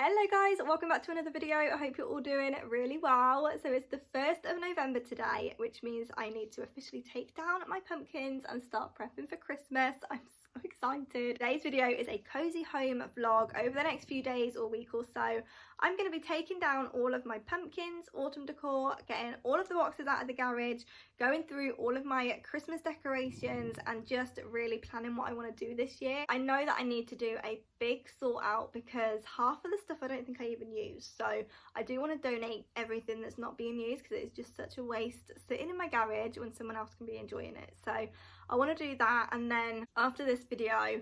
Hello guys, welcome back to another video. I hope you're all doing really well. So it's the 1st of November today, which means I need to officially take down my pumpkins and start prepping for Christmas. I'm so excited. Today's video is a cozy home vlog. Over the next few days or week or so, I'm going to be taking down all of my pumpkins, autumn decor, getting all of the boxes out of the garage, going through all of my Christmas decorations and just really planning what I want to do this year. I know that I need to do a big sort out because half of the stuff I don't think I even use, so I do want to donate everything that's not being used because it's just such a waste sitting in my garage when someone else can be enjoying it. So I want to do that, and then after this video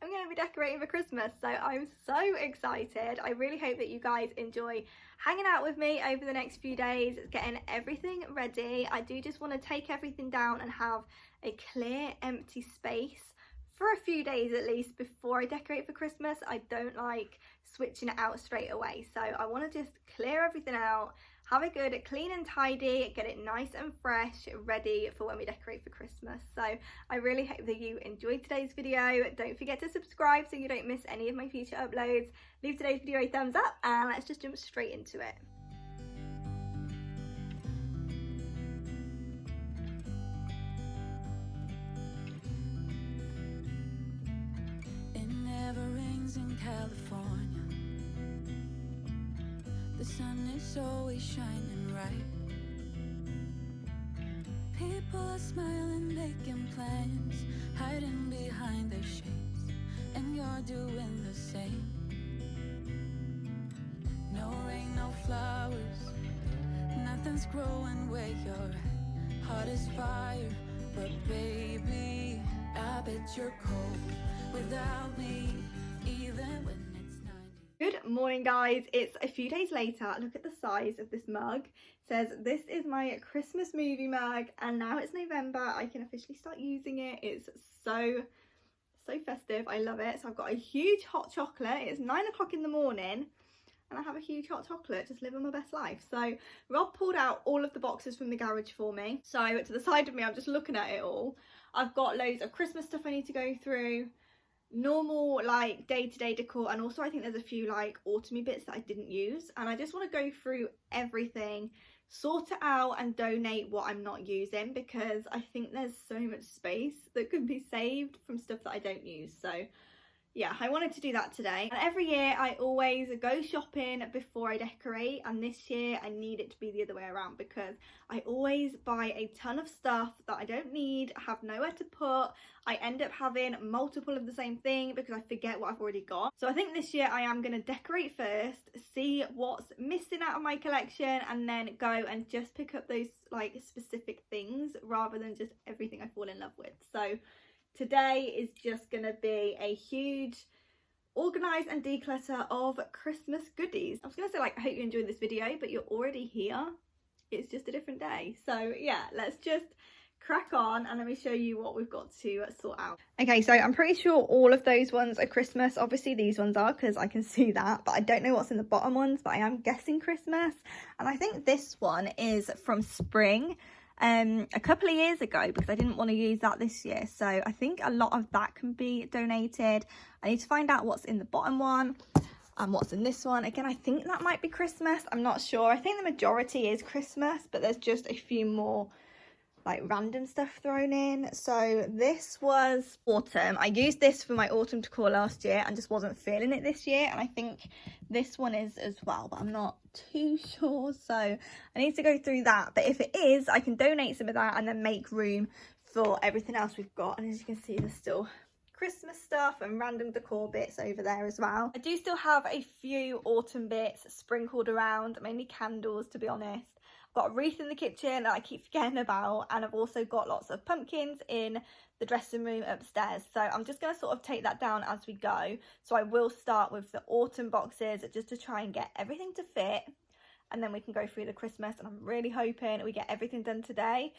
I'm going to be decorating for Christmas, so I'm so excited. I really hope that you guys enjoy hanging out with me over the next few days, getting everything ready. I do just want to take everything down and have a clear, empty space for a few days at least before I decorate for Christmas. I don't like switching it out straight away, so I want to just clear everything out, have it good, clean and tidy, get it nice and fresh, ready for when we decorate for Christmas. So I really hope that you enjoyed today's video. Don't forget to subscribe so you don't miss any of my future uploads. Leave today's video a thumbs up and let's just jump straight into it. It never rains in California. The sun is always shining bright. People are smiling, making plans, hiding behind their shades, and you're doing the same. No rain, no flowers, nothing's growing where you're at. Heart is fire, but baby, I bet you're cold without me, even when Good morning guys, it's a few days later. Look at the size of this mug. It says this is my Christmas movie mug, and now it's November I can officially start using it. It's so festive. I love it. So I've got a huge hot chocolate. It's 9 o'clock in the morning and I have a huge hot chocolate, just living my best life. So Rob pulled out all of the boxes from the garage for me. So to the side of me, I'm just looking at it all. I've got loads of Christmas stuff I need to go through, normal like day-to-day decor, and also I think there's a few like autumny bits that I didn't use, and I just want to go through everything, sort it out and donate what I'm not using, because I think there's so much space that could be saved from stuff that I don't use. So yeah, I wanted to do that today. And every year I always go shopping before I decorate, and this year I need it to be the other way around because I always buy a ton of stuff that I don't need, have nowhere to put. I end up having multiple of the same thing because I forget what I've already got. So I think this year I am going to decorate first, see what's missing out of my collection, and then go and just pick up those like specific things rather than just everything I fall in love with. So today is just going to be a huge organise and declutter of Christmas goodies. I was going to say, like, I hope you enjoyed this video, but you're already here. It's just a different day. So yeah, let's just crack on and let me show you what we've got to sort out. Okay, so I'm pretty sure all of those ones are Christmas. Obviously these ones are because I can see that, but I don't know what's in the bottom ones, but I am guessing Christmas. And I think this one is from spring. A couple of years ago, because I didn't want to use that this year, so I think a lot of that can be donated. I need to find out what's in the bottom one and what's in this one. Again, I think that might be Christmas, I'm not sure. I think the majority is Christmas, but there's just a few more like random stuff thrown in. So this was autumn. I used this for my autumn decor last year and just wasn't feeling it this year, and I think this one is as well, but I'm not too sure, so I need to go through that. But if it is, I can donate some of that and then make room for everything else we've got. And as you can see, there's still Christmas stuff and random decor bits over there as well. I do still have a few autumn bits sprinkled around, mainly candles to be honest. I've got a wreath in the kitchen that I keep forgetting about, and I've also got lots of pumpkins in the dressing room upstairs. So I'm just going to sort of take that down as we go. So I will start with the autumn boxes just to try and get everything to fit, and then we can go through the Christmas, and I'm really hoping we get everything done today.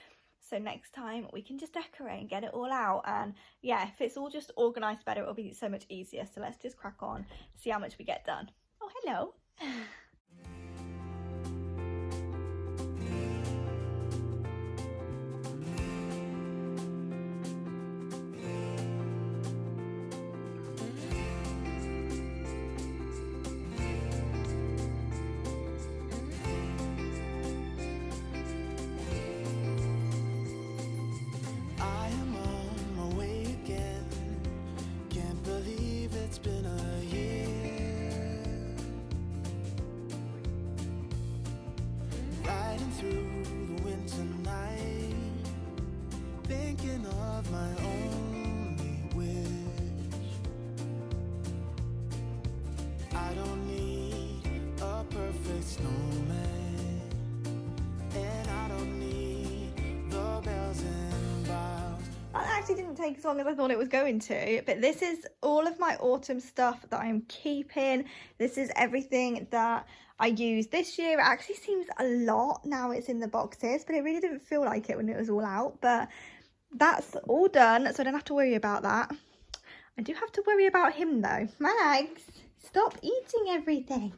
So next time we can just decorate and get it all out. And yeah, if it's all just organised better, it'll be so much easier. So let's just crack on, see how much we get done. Oh, hello. snowman, and I don't need the bells and boughs. That actually didn't take as long as I thought it was going to, but this is all of my autumn stuff that I'm keeping. This is everything that I used this year. It actually seems a lot now it's in the boxes, but it really didn't feel like it when it was all out. But that's all done, so I don't have to worry about that. I do have to worry about him though. Mags, stop eating everything.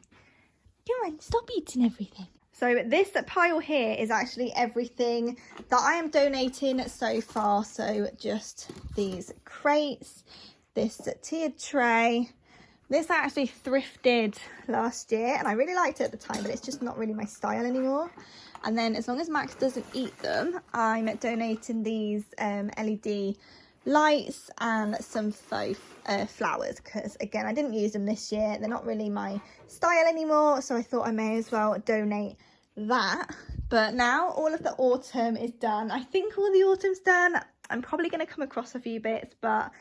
Come on, stop eating everything. So this pile here is actually everything that I am donating so far. So just these crates, this tiered tray. This I actually thrifted last year and I really liked it at the time, but it's just not really my style anymore. And then as long as Max doesn't eat them, I'm donating these LED lights and some faux flowers, because again I didn't use them this year. They're not really my style anymore, so I thought I may as well donate that. But now all of the autumn is done. I think all the autumn's done. I'm probably going to come across a few bits, but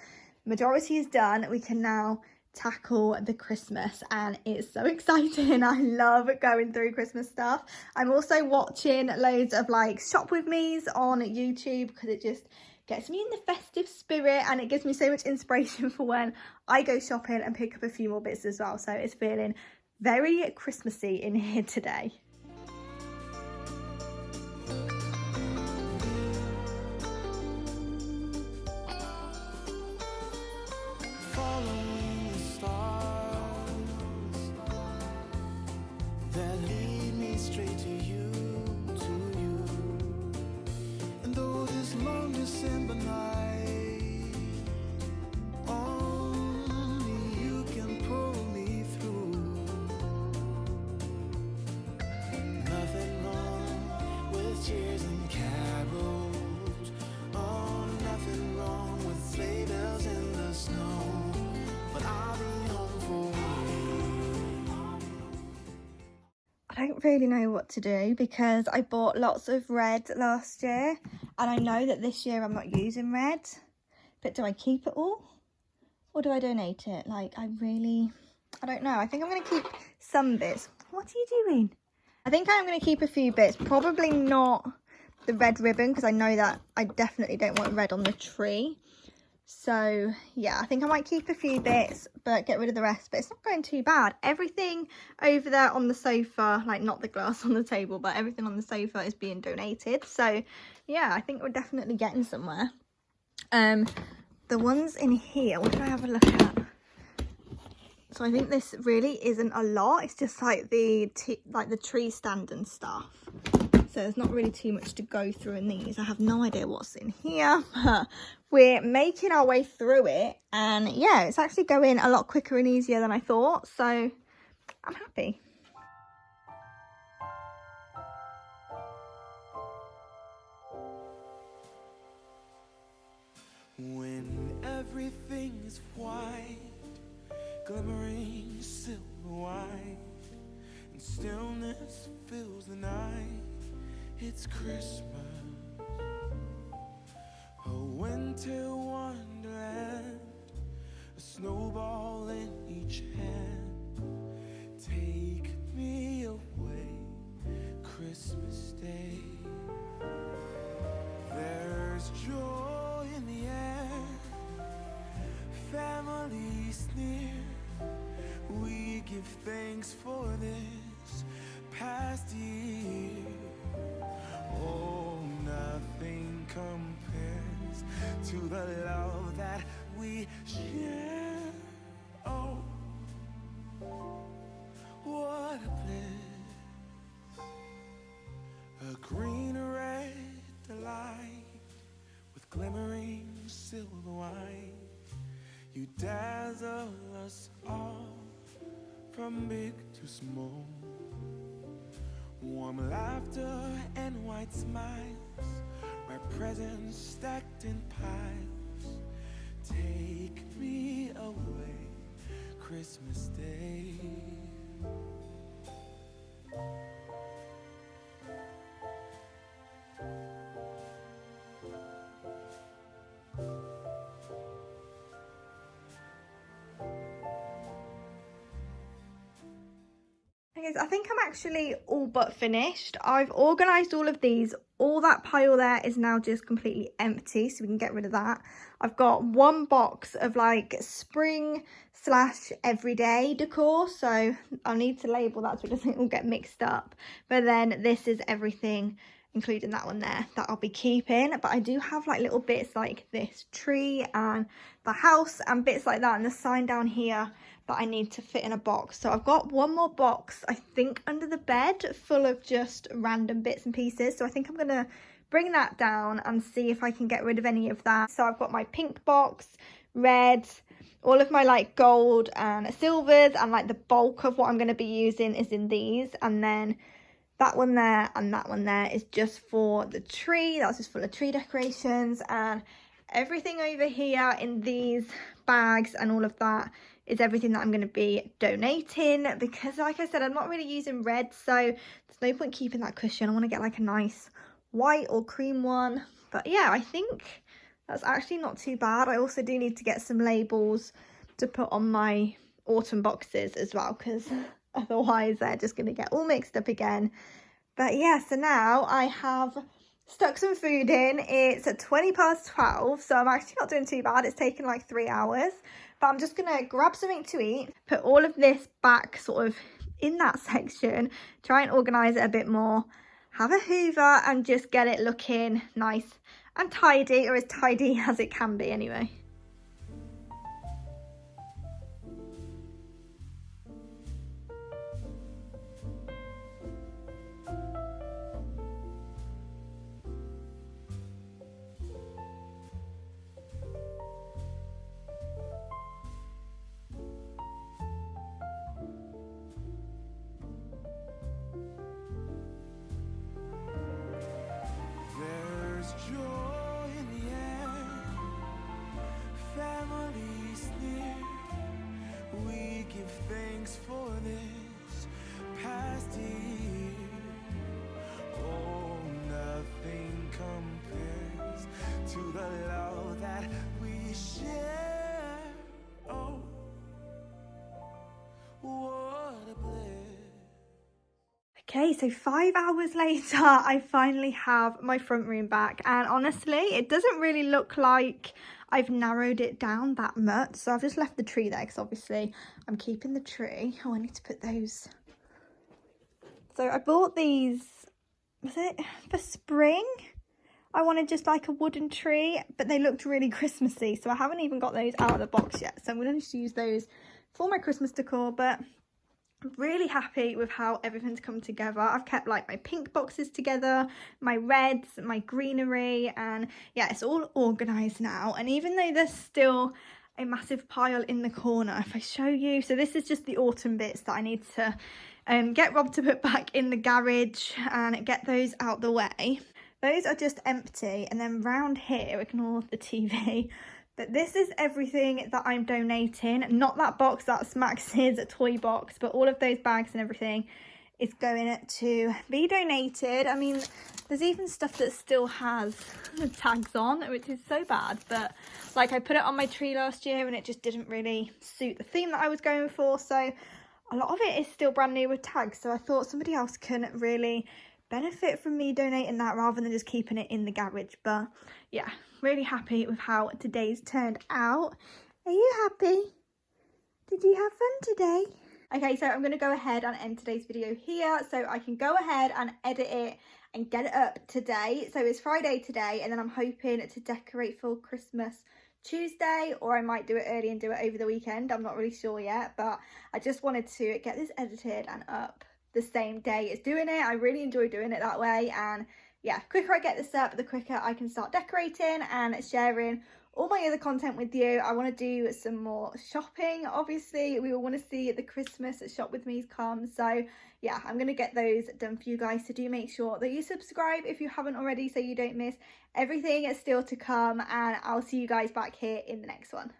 majority is done. We can now tackle the Christmas and it's so exciting. I love going through Christmas stuff. I'm also watching loads of like shop with me's on YouTube because it just gets me in the festive spirit and it gives me so much inspiration for when I go shopping and pick up a few more bits as well. So it's feeling very Christmassy in here today. Following the stars that lead me straight to you, and though this long December night, only you can pull me through. Nothing wrong with cheers and carols. Oh, nothing wrong with sleigh bells in the snow. But I'll be home for you. I don't really know what to do because I bought lots of red last year and I know that this year I'm not using red, but do I keep it all or do I donate it? Like I don't know. I think I'm going to keep some bits. What are you doing? I think I'm going to keep a few bits, probably not the red ribbon because I know that I definitely don't want red on the tree. So yeah, I think I might keep a few bits but get rid of the rest, but it's not going too bad. Everything over there on the sofa, like not the glass on the table, but everything on the sofa is being donated. So yeah, I think we're definitely getting somewhere. The ones in here, what did I have a look at? So I think this really isn't a lot. It's just like the tree stand and stuff. So there's not really too much to go through in these. I have no idea what's in here, but we're making our way through it. And yeah, it's actually going a lot quicker and easier than I thought. So I'm happy. When everything's white, glimmering silver white, and stillness fills the night, it's Christmas, a winter wonderland, a snowball in each hand. Take me away, Christmas Day. There's joy in the air, families near. We give thanks for this past year. Oh, nothing compares to the love that we share. Oh, what a bliss. A green red delight with glimmering silver white. You dazzle us all from big to small. Warm laughter and white smiles, red presents stacked in piles. Take me away, Christmas Day. thing is, I think I'm actually all but finished. I've organised all of these. All that pile there is now just completely empty, so we can get rid of that. I've got one box of like spring / everyday decor, so I'll need to label that so it doesn't all get mixed up. But then this is everything, including that one there, that I'll be keeping. But I do have like little bits like this tree and the house and bits like that, and the sign down here that I need to fit in a box. So I've got one more box, I think, under the bed full of just random bits and pieces. So I think I'm gonna bring that down and see if I can get rid of any of that. So I've got my pink box, red, all of my like gold and silvers, and like the bulk of what I'm going to be using is in these. And then that one there and that one there is just for the tree. That's just full of tree decorations. And everything over here in these bags and all of that is everything that I'm going to be donating, because like I said, I'm not really using red, so there's no point keeping that cushion. I want to get like a nice white or cream one. But yeah, I think that's actually not too bad. I also do need to get some labels to put on my autumn boxes as well, because otherwise they're just going to get all mixed up again. But yeah, so now I have stuck some food in. It's at 12:20, so I'm actually not doing too bad. It's taken like 3 hours, but I'm just gonna grab something to eat, put all of this back sort of in that section, try and organize it a bit more, have a hoover, and just get it looking nice and tidy, or as tidy as it can be anyway. Joy in the air, families near. We give thanks for this past year. Oh, nothing compares to the love that we share. Oh, what a bliss. Okay, so 5 hours later, I finally have my front room back, and honestly, it doesn't really look like I've narrowed it down that much. So I've just left the tree there because obviously I'm keeping the tree. Oh, I need to put those. So I bought these, was it for spring? I wanted just like a wooden tree, but they looked really Christmassy, so I haven't even got those out of the box yet. So I'm going to just use those for my Christmas decor, but I'm really happy with how everything's come together. I've kept like my pink boxes together, my reds, my greenery, and yeah, it's all organised now. And even though there's still a massive pile in the corner, if I show you, so this is just the autumn bits that I need to get Rob to put back in the garage and get those out the way. Those are just empty, and then round here, ignore the TV, but this is everything that I'm donating. Not that box, that's Max's toy box, but all of those bags and everything is going to be donated. I mean, there's even stuff that still has tags on, which is so bad, but like I put it on my tree last year and it just didn't really suit the theme that I was going for, so a lot of it is still brand new with tags. So I thought somebody else can really benefit from me donating that rather than just keeping it in the garage. But yeah, really happy with how today's turned out. Are you happy? Did you have fun today? Okay, so I'm going to go ahead and end today's video here so I can go ahead and edit it and get it up today. So it's Friday today, and then I'm hoping to decorate for Christmas Tuesday, or I might do it early and do it over the weekend. I'm not really sure yet, but I just wanted to get this edited and up the same day as doing it. I really enjoy doing it that way, and yeah, quicker I get this up, the quicker I can start decorating and sharing all my other content with you. I want to do some more shopping. Obviously, we all want to see the Christmas shop with me's come, so yeah, I'm going to get those done for you guys. So do make sure that you subscribe if you haven't already, so you don't miss everything still to come, and I'll see you guys back here in the next one.